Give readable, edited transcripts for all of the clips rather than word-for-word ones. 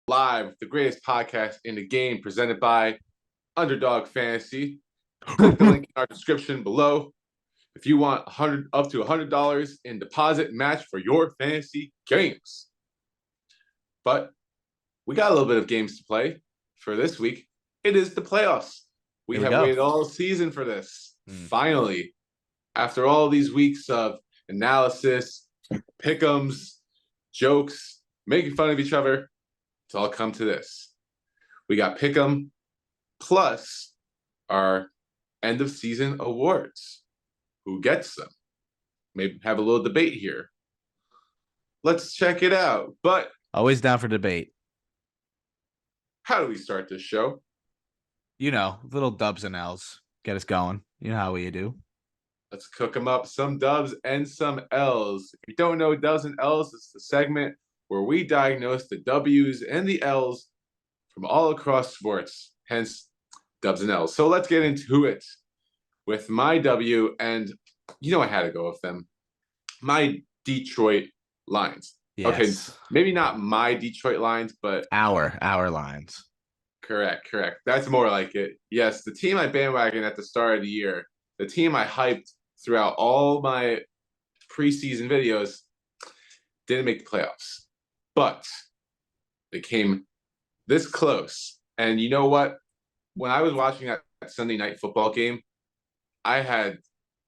live with the greatest podcast in the game, presented by Underdog Fantasy. Click the link in our description below if you want up to $100 in deposit match for your fantasy games. But we got a little bit of games to play for this week. It is the playoffs. We Here we have go. waited all season for this. Finally, after all these weeks of analysis, pick'ems, jokes, making fun of each other, it's all come to this. We got pick'em plus our end of season awards. Who gets them? Maybe have a little debate here. Let's check it out. But always down for debate. How do we start this show? You know, little dubs and L's. Get us going. You know how we do. Let's cook them up. Some dubs and some L's. If you don't know dubs and L's, it's the segment where we diagnose the W's and the L's from all across sports. Hence, dubs and L's. So let's get into it with my W, and I had to go with them. My Detroit Lions. Yes. Okay, maybe not my Detroit Lions, but our Lions. Correct. That's more like it. Yes, the team I bandwagoned at the start of the year, the team I hyped throughout all my preseason videos, didn't make the playoffs. But they came this close. And you know what? When I was watching that Sunday night football game, I had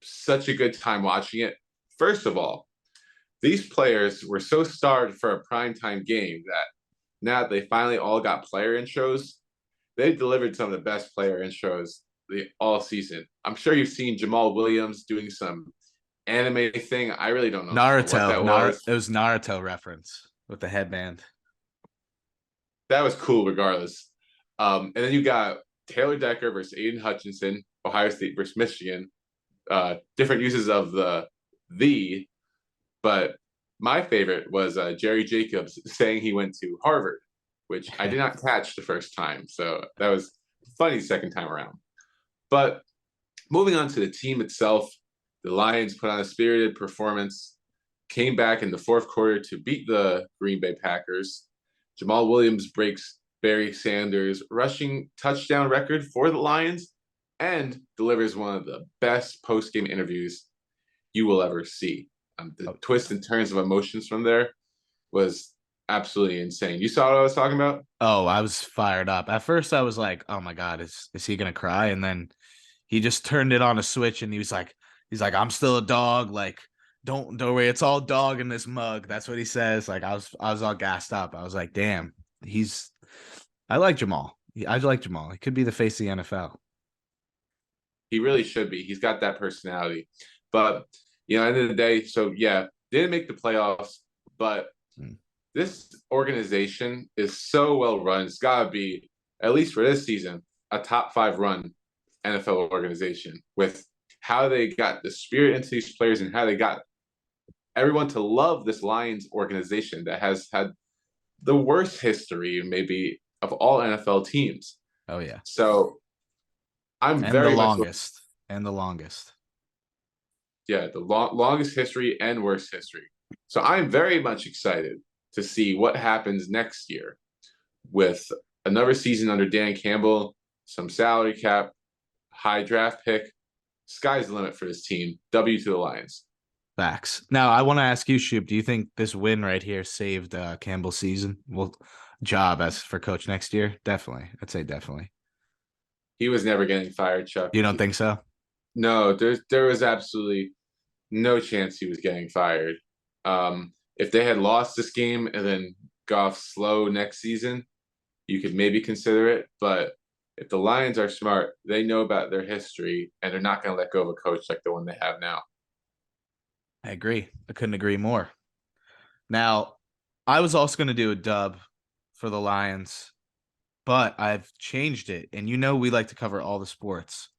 such a good time watching it. First of all, these players were so starved for a primetime game that now that they finally all got player intros, they delivered some of the best player intros all season. I'm sure you've seen Jamal Williams doing some anime thing. I really don't know Naruto. what that was. It was Naruto reference with the headband. That was cool regardless. And then you got Taylor Decker versus Aiden Hutchinson, Ohio State versus Michigan. Different uses of the, but my favorite was Jerry Jacobs saying he went to Harvard, which I did not catch the first time. So that was funny second time around. But moving on to the team itself, the Lions put on a spirited performance, came back in the fourth quarter to beat the Green Bay Packers. Jamal Williams breaks Barry Sanders' rushing touchdown record for the Lions and delivers one of the best post-game interviews you will ever see. The twist and turns of emotions from there was absolutely insane. You saw what I was talking about? Oh, I was fired up. At first, I was like, "Oh my god, is he gonna cry?" And then he just turned it on a switch, and he's like, "I'm still a dog. Like, don't worry, it's all dog in this mug." That's what he says. Like, I was all gassed up. I was like, "Damn, I like Jamal. I like Jamal. He could be the face of the NFL. He really should be. He's got that personality. But at the end of the day, so yeah, didn't make the playoffs, but this organization is so well run. It's got to be, at least for this season, a top 5 run NFL organization with how they got the spirit into these players and how they got everyone to love this Lions organization that has had the worst history maybe of all NFL teams. Oh yeah. So I'm and very the much longest and the longest. Yeah, the longest history and worst history. So I'm very much excited to see what happens next year with another season under Dan Campbell, some salary cap, high draft pick. Sky's the limit for this team. W to the Lions. Facts. Now, I want to ask you, Shoop, do you think this win right here saved Campbell's season? Well, job as for coach next year? Definitely. I'd say definitely. He was never getting fired, Chuck. You don't think so? No, there was absolutely no chance he was getting fired. If they had lost this game and then got off slow next season, you could maybe consider it. But if the Lions are smart, they know about their history, and they're not going to let go of a coach like the one they have now. I agree. I couldn't agree more. Now, I was also going to do a dub for the Lions, but I've changed it. And we like to cover all the sports.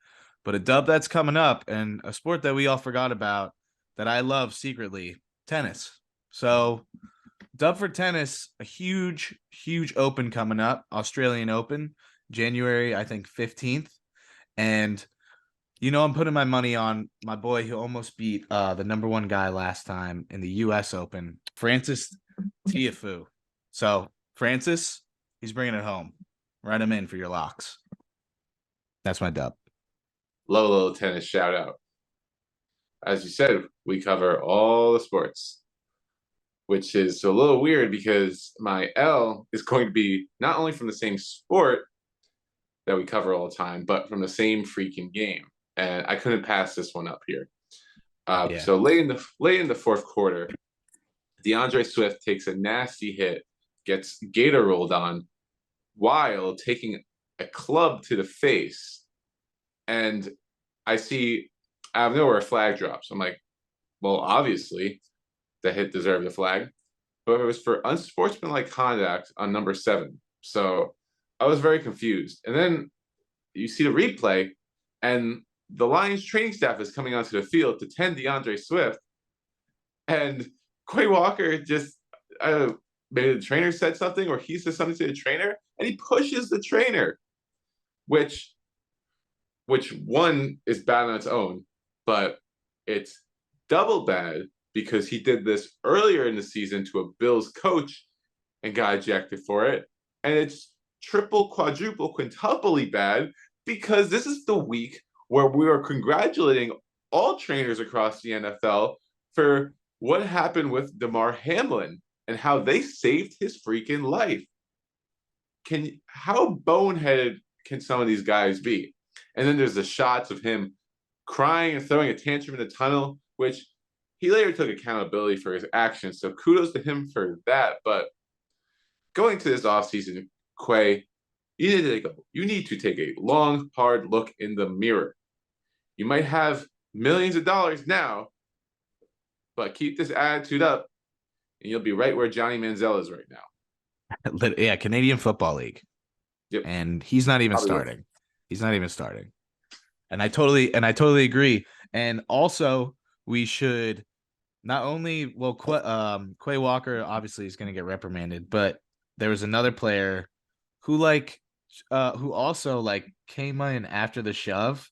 But a dub that's coming up, and a sport that we all forgot about that I love secretly, tennis. So, dub for tennis, a huge, huge open coming up, Australian Open, January, I think, 15th. And, I'm putting my money on my boy who almost beat the number 1 guy last time in the U.S. Open, Francis Tiafoe. So, Francis, He's bringing it home. Write him in for your locks. That's my dub. Low tennis shout out. As you said, we cover all the sports, which is a little weird because my L is going to be not only from the same sport that we cover all the time, but from the same freaking game. And I couldn't pass this one up here. Yeah. So late in the fourth quarter, DeAndre Swift takes a nasty hit, gets Gator rolled on while taking a club to the face. And I see out of nowhere a flag drops. I'm like, well, obviously the hit deserved the flag, but it was for unsportsmanlike conduct on number 7. So I was very confused. And then you see the replay, and the Lions training staff is coming onto the field to tend DeAndre Swift, and Quay Walker just maybe the trainer said something, or he said something to the trainer, and he pushes the trainer, which one is bad on its own, but it's double bad because he did this earlier in the season to a Bills coach and got ejected for it. And it's triple, quadruple, quintuply bad because this is the week where we are congratulating all trainers across the NFL for what happened with Damar Hamlin and how they saved his freaking life. How boneheaded can some of these guys be? And then there's the shots of him crying and throwing a tantrum in the tunnel, which he later took accountability for his actions. So kudos to him for that. But going to this offseason, Quay, you need to take a long, hard look in the mirror. You might have millions of dollars now, but keep this attitude up, and you'll be right where Johnny Manziel is right now. Yeah, Canadian Football League. Yep. And he's not even starting. He's not even starting. And I totally agree. And also, we should not only Quay Walker obviously is going to get reprimanded, but there was another player who also came in after the shove.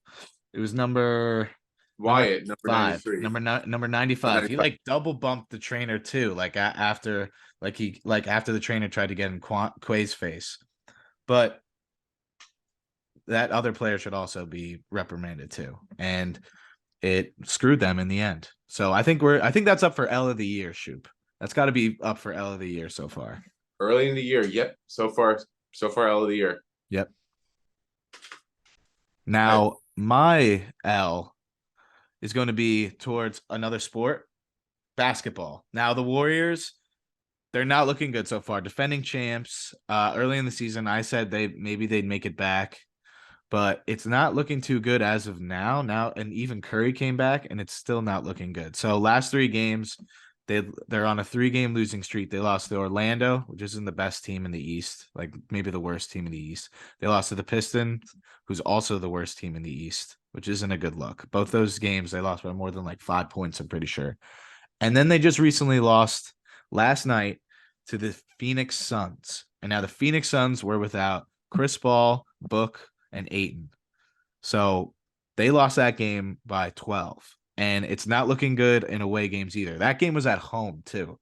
It was Wyatt, number 5, 93. number 95. He double bumped the trainer too, after the trainer tried to get in Quay's face. But that other player should also be reprimanded too. And it screwed them in the end. So I think that's up for L of the year, Shoop. That's got to be up for L of the year so far. Early in the year, yep. So far L of the year. Yep. Now my L is going to be towards another sport, basketball. Now the Warriors, they're not looking good so far. Defending champs. Early in the season, I said they'd make it back, but it's not looking too good as of now. And even Curry came back, and it's still not looking good. So last 3 games, they're on a 3-game losing streak. They lost to Orlando, which isn't the best team in the East, like maybe the worst team in the East. They lost to the Pistons, who's also the worst team in the East, which isn't a good look. Both those games, they lost by more than 5 points, I'm pretty sure. And then they just recently lost last night to the Phoenix Suns. And now the Phoenix Suns were without Chris Paul, Book, and Ayton. So they lost that game by 12. And it's not looking good in away games either. That game was at home too.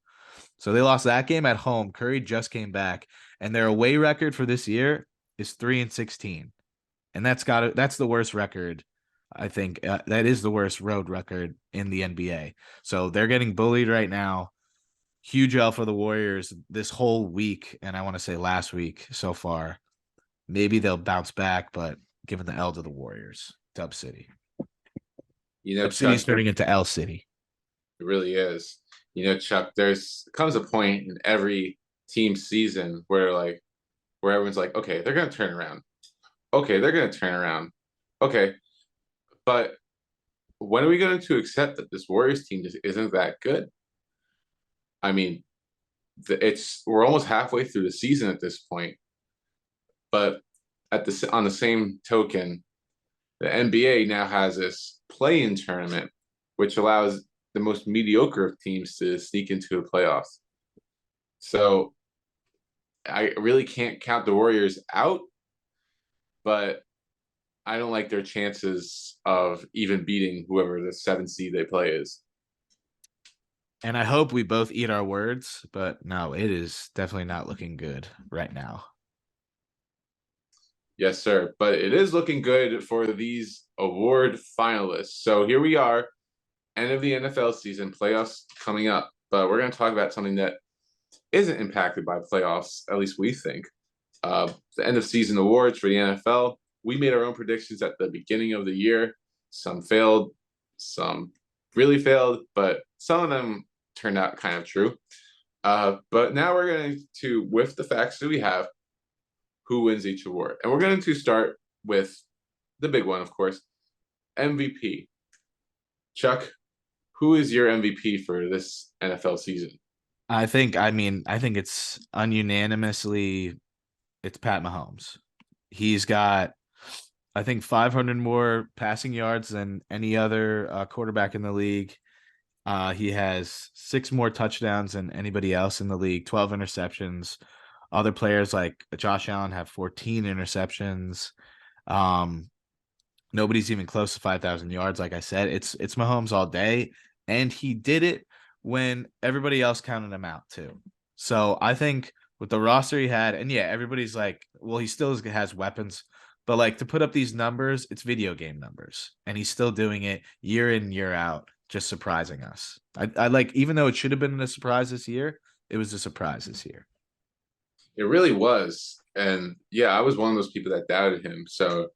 So they lost that game at home. Curry just came back, and their away record for this year is 3-16. And that's the worst record. I think that is the worst road record in the NBA. So they're getting bullied right now. Huge L for the Warriors this whole week, and I want to say last week so far. Maybe they'll bounce back, but giving the L to the Warriors. Dub City. Dub City's turning into L City. It really is. Chuck, comes a point in every team season where everyone's like, okay, they're going to turn around. Okay, they're going to turn around. Okay. But when are we going to accept that this Warriors team just isn't that good? I mean, we're almost halfway through the season at this point. But on the same token, the NBA now has this play-in tournament, which allows the most mediocre of teams to sneak into the playoffs. So I really can't count the Warriors out, but I don't like their chances of even beating whoever the 7th seed they play is. And I hope we both eat our words, but no, it is definitely not looking good right now. Yes, sir. But it is looking good for these award finalists. So here we are, end of the NFL season, playoffs coming up. But we're going to talk about something that isn't impacted by playoffs, at least we think. The end of season awards for the NFL. We made our own predictions at the beginning of the year. Some failed, some really failed, but some of them turned out kind of true. But now we're going to, with the facts that we have, who wins each award. And we're going to start with the big one, of course, MVP. Chuck, who is your MVP for this NFL season? I think it's ununanimously it's Pat Mahomes. He's got, I think, 500 more passing yards than any other quarterback in the league. He has 6 more touchdowns than anybody else in the league, 12 interceptions. Other players like Josh Allen have 14 interceptions. Um, Nobody's even close to 5,000 yards. Like I said, it's Mahomes all day, and he did it when everybody else counted him out too. So I think with the roster he had, and yeah, everybody's like, well, he still has weapons, but like to put up these numbers, it's video game numbers, and he's still doing it year in year out, just surprising us. I like, even though it should have been a surprise this year, it was a surprise this year. It really was. And yeah, I was one of those people that doubted him. So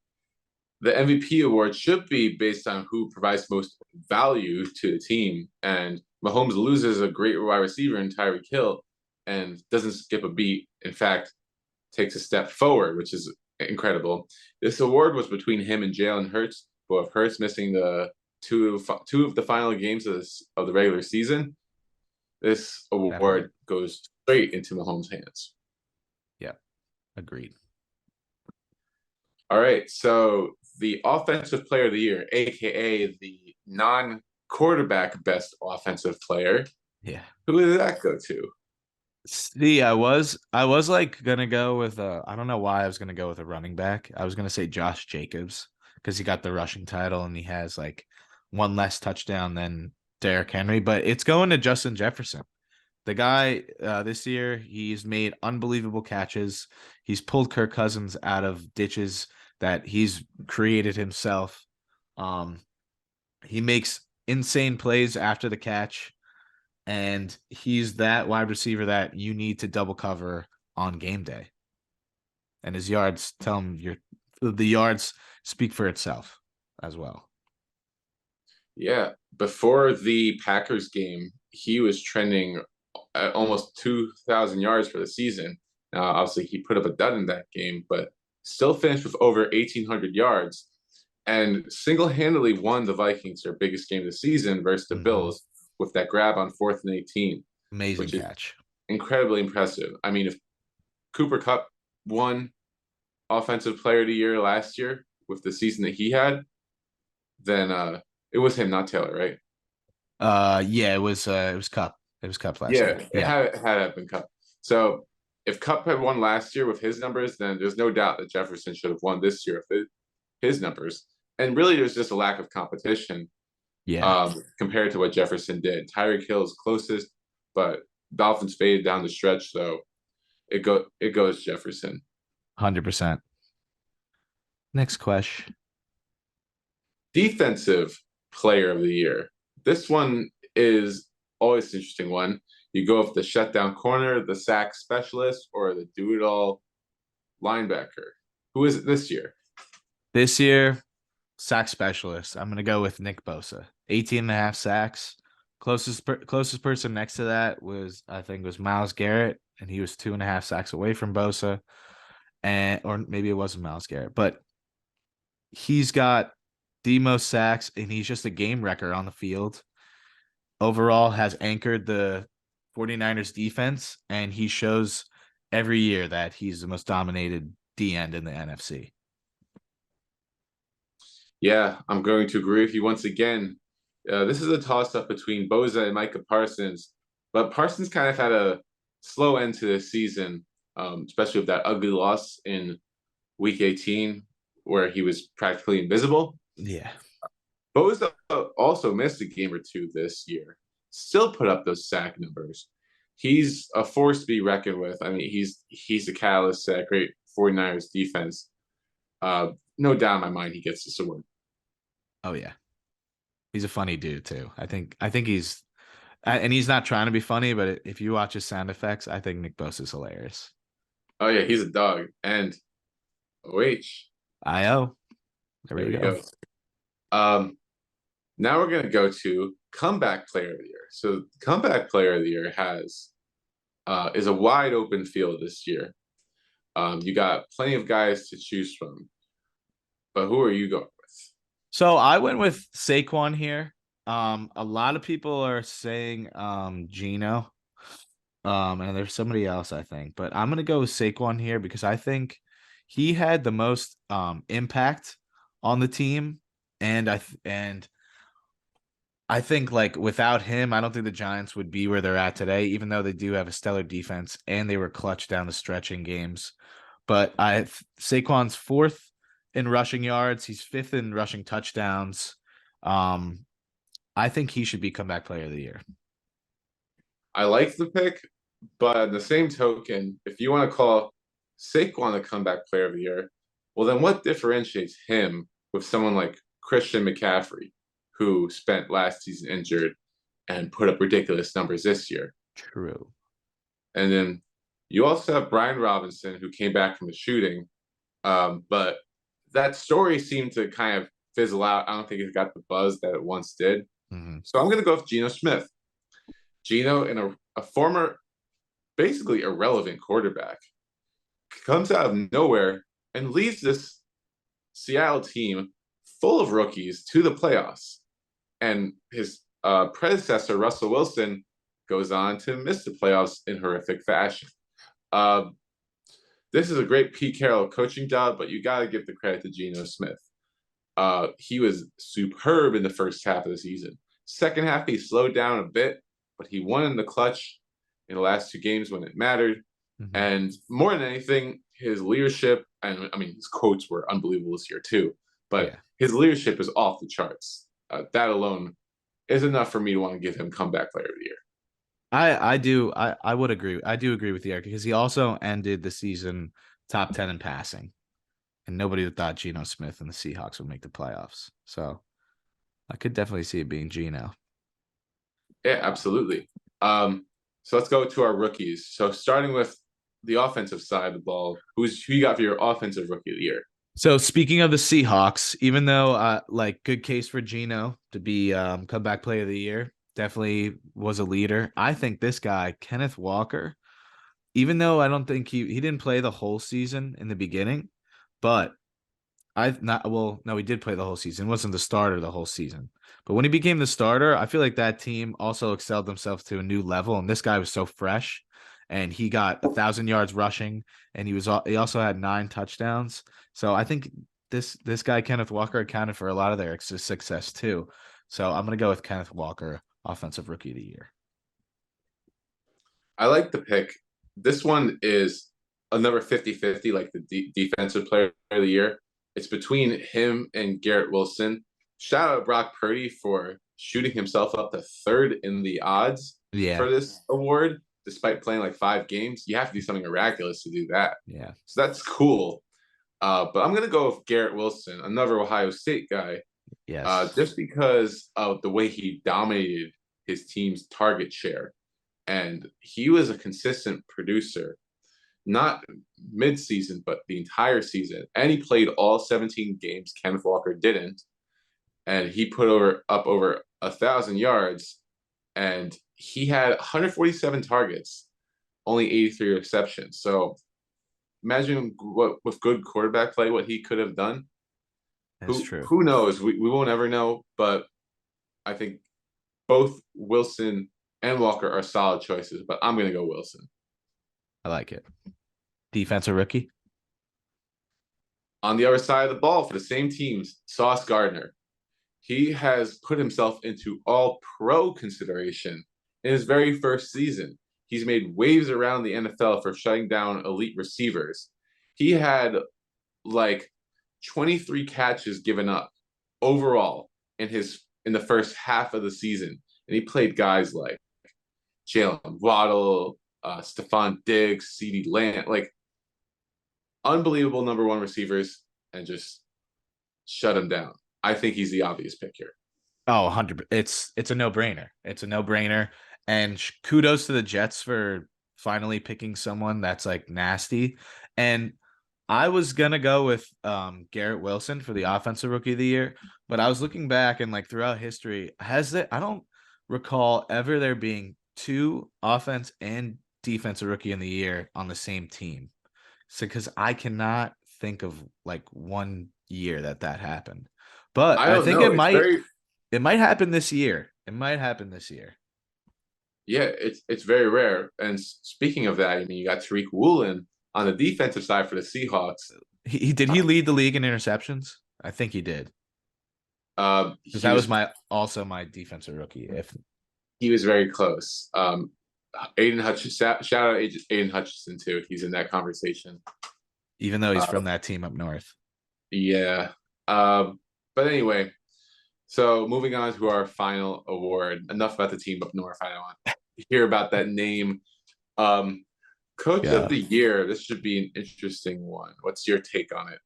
the MVP award should be based on who provides most value to the team. And Mahomes loses a great wide receiver in Tyreek Hill and doesn't skip a beat. In fact, takes a step forward, which is incredible. This award was between him and Jalen Hurts, but Hurts missing the two of the final games of the regular season, this That hurt. award goes straight into Mahomes' hands. Yeah, agreed. All right, so the offensive player of the year, aka the non-quarterback best offensive player, Yeah. who did that go to? See, I was like gonna go with I don't know why I was gonna go with a running back. I was gonna say Josh Jacobs because he got the rushing title and he has like one less touchdown than Derrick Henry, but it's going to Justin Jefferson. The guy this year, he's made unbelievable catches. He's pulled Kirk Cousins out of ditches that he's created himself. Um, he makes insane plays after the catch, and he's that wide receiver that you need to double cover on game day. And his yards tell him the yards speak for itself as well. Yeah, before the Packers game, he was trending at almost 2,000 yards for the season. Now, obviously, he put up a dud in that game, but still finished with over 1,800 yards and single-handedly won the Vikings their biggest game of the season versus the Mm-hmm. Bills with that grab on 4th and 18, Amazing which is catch. incredibly impressive. I mean, if Cooper Kupp won Offensive Player of the Year last year with the season that he had, then it was him, not Taylor, right? Yeah, it was Cup. It was Cup last Yeah, year. it Yeah. had been Cup. So if Cup had won last year with his numbers, then there's no doubt that Jefferson should have won this year with his numbers. And really, there's just a lack of competition Yeah. compared to what Jefferson did. Tyreek Hill is closest, but Dolphins faded down the stretch, so it goes Jefferson. 100%. Next question. Defensive Player of the Year. This one is always an interesting one. You go with the shutdown corner, the sack specialist, or the do-it-all linebacker. Who is it this year? This year, sack specialist. I'm gonna go with Nick Bosa. 18 and a half sacks. Closest person next to that was, I think, was Myles Garrett, and he was 2.5 sacks away from Bosa. And or maybe it wasn't Myles Garrett, but he's got the most sacks, and he's just a game wrecker on the field. Overall, has anchored the 49ers defense, and he shows every year that he's the most dominated D end in the NFC. Yeah, I'm going to agree with you once again. This is a toss-up between Boza and Micah Parsons, but Parsons kind of had a slow end to the season, especially with that ugly loss in Week 18, where he was practically invisible. Yeah. Boza also missed a game or two this year, still put up those sack numbers. He's a force to be reckoned with. I mean, he's a catalyst to that great 49ers defense. No doubt in my mind he gets this award. Oh yeah, he's a funny dude too. I think he's and he's not trying to be funny, but if you watch his sound effects, I think Nick Bosa is hilarious. Oh yeah, he's a dog. And OH, IO, there there we we go. go. Um, Now we're gonna go to comeback player of the year. So comeback player of the year has is a wide open field this year. You got plenty of guys to choose from, but who are you going with? So I went with Saquon here. A lot of people are saying Gino. And there's somebody else I think, but I'm gonna go with Saquon here because I think he had the most impact on the team, and I think like without him, I don't think the Giants would be where they're at today, even though they do have a stellar defense and they were clutch down the stretch in games. But Saquon's fourth in rushing yards, he's fifth in rushing touchdowns. Um, I think he should be comeback player of the year. I like the pick, but at the same token, if you want to call Saquon the comeback player of the year, well, then what differentiates him with someone like Christian McCaffrey, who spent last season injured and put up ridiculous numbers this year? True. And then you also have Brian Robinson, who came back from the shooting, but that story seemed to kind of fizzle out. I don't think it got the buzz that it once did. Mm-hmm. So I'm going to go with Geno Smith. Geno, in a former, basically irrelevant quarterback, comes out of nowhere and leads this Seattle team full of rookies to the playoffs. And his predecessor, Russell Wilson, goes on to miss the playoffs in horrific fashion. Uh, this is a great Pete Carroll coaching job, but you got to give the credit to Geno Smith. He was superb in the first half of the season. Second half, he slowed down a bit, but he won in the clutch in the last two games when it mattered. Mm-hmm. And more than anything, his leadership, and I mean, his quotes were unbelievable this year too, but his leadership is off the charts. That alone is enough for me to want to give him comeback player of the year. I would agree. I do agree with you, Eric, because he also ended the season top 10 in passing. And nobody thought Geno Smith and the Seahawks would make the playoffs. So I could definitely see it being Geno. Yeah, absolutely. So let's go to our rookies. So starting with the offensive side of the ball, who you got for your offensive rookie of the year? So speaking of the Seahawks, even though like good case for Geno to be comeback player of the year, definitely was a leader. I think this guy, Kenneth Walker, even though I don't think he didn't play the whole season in the beginning, but he did play the whole season. It wasn't the starter the whole season. But when he became the starter, I feel like that team also excelled themselves to a new level. And this guy was so fresh. And he got 1,000 yards rushing, and he also had 9 touchdowns. So I think this guy Kenneth Walker accounted for a lot of their success too. So I'm gonna go with Kenneth Walker, offensive rookie of the year. I like the pick. This one is another 50-50, like the defensive player of the year. It's between him and Garrett Wilson. Shout out Brock Purdy for shooting himself up to third in the odds for this award, despite playing like 5 games. You have to do something miraculous to do that. Yeah. So that's cool. But I'm going to go with Garrett Wilson, another Ohio State guy. Yes. Just because of the way he dominated his team's target share. And he was a consistent producer, not mid-season, but the entire season. And he played all 17 games. Kenneth Walker didn't. And he put up over 1,000 yards. And he had 147 targets, only 83 receptions. So imagine what with good quarterback play, what he could have done. That's true. Who knows? We won't ever know. But I think both Wilson and Walker are solid choices. But I'm going to go Wilson. I like it. Defensive rookie. On the other side of the ball for the same teams, Sauce Gardner. He has put himself into all pro consideration in his very first season. He's made waves around the NFL for shutting down elite receivers. He had like 23 catches given up overall in the first half of the season. And he played guys like Jalen Waddle, Stephon Diggs, CeeDee Lamb, like unbelievable number one receivers. and just shut him down. I think he's the obvious pick here. Oh, 100. It's a no-brainer. It's a no-brainer. And kudos to the Jets for finally picking someone that's like nasty. And I was gonna go with Garrett Wilson for the offensive rookie of the year, but I was looking back and like throughout history, I don't recall ever there being two offense and defensive rookie in the year on the same team. So because I cannot think of like one year that happened. But I I don't think know. It's very it might happen this year. It might happen this year. yeah, it's very rare. And speaking of that, I mean, you got Tariq Woolen on the defensive side for the Seahawks. He did he lead the league in interceptions? I think he did. Because He that was was my also my defensive rookie. If he was very close. Aiden Hutchinson, shout out Aiden Hutchinson too. He's in that conversation. even though he's Uh, from that team up north. yeah. But anyway, so moving on to our final award. Enough about the team up north. I don't want to hear about that name. Um, Coach of Yeah. the year. This should be an interesting one. What's your take on it?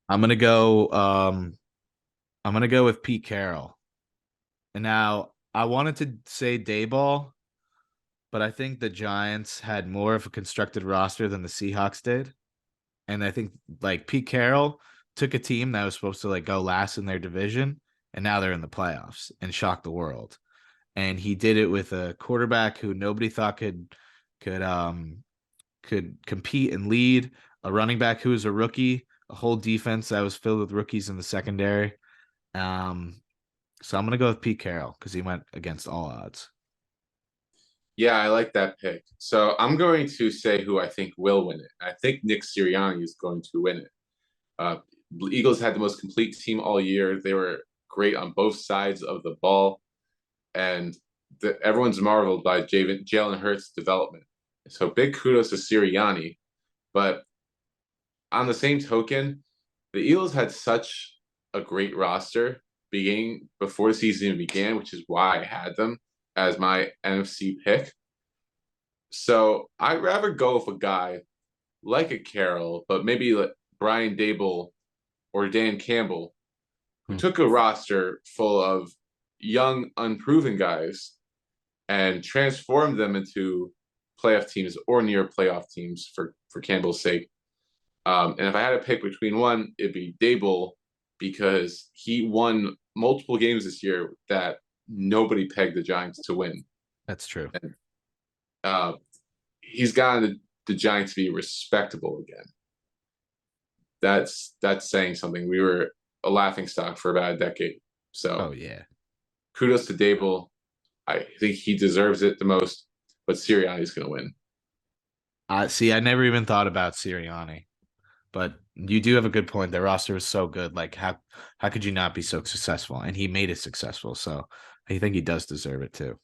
I'm gonna go I'm gonna go with Pete Carroll. And now I wanted to say Dayball, but I think the Giants had more of a constructed roster than the Seahawks did. And I think like Pete Carroll took a team that was supposed to like go last in their division, and now they're in the playoffs and shocked the world. And he did it with a quarterback who nobody thought could could compete and lead, a running back who was a rookie, a whole defense that was filled with rookies in the secondary. Um, so I'm gonna go with Pete Carroll because he went against all odds. Yeah, I like that pick. So I'm going to say who I think will win it. I think Nick Sirianni is going to win it. Uh, Eagles had the most complete team all year. They were great on both sides of the ball, and everyone's marveled by Jalen Hurts' development. So big kudos to Sirianni. But on the same token, the Eagles had such a great roster beginning before the season even began, which is why I had them as my NFC pick. So I'd rather go with a guy like a Carroll, but maybe like Brian Dable or Dan Campbell, who Hmm. took a roster full of young, unproven guys and transformed them into playoff teams or near playoff teams for Campbell's sake. And if I had to pick between one, it'd be Dable because he won multiple games this year that nobody pegged the Giants to win. That's true. And uh, he's gotten the Giants to be respectable again. That's saying something. We were a laughing stock for about a decade. Oh So yeah. kudos to Dable. I think he deserves it the most, but Sirianni's going to win. See, I never even thought about Sirianni, but you do have a good point. Their roster was so good. Like how could you not be so successful? And he made it successful. So I think he does deserve it too.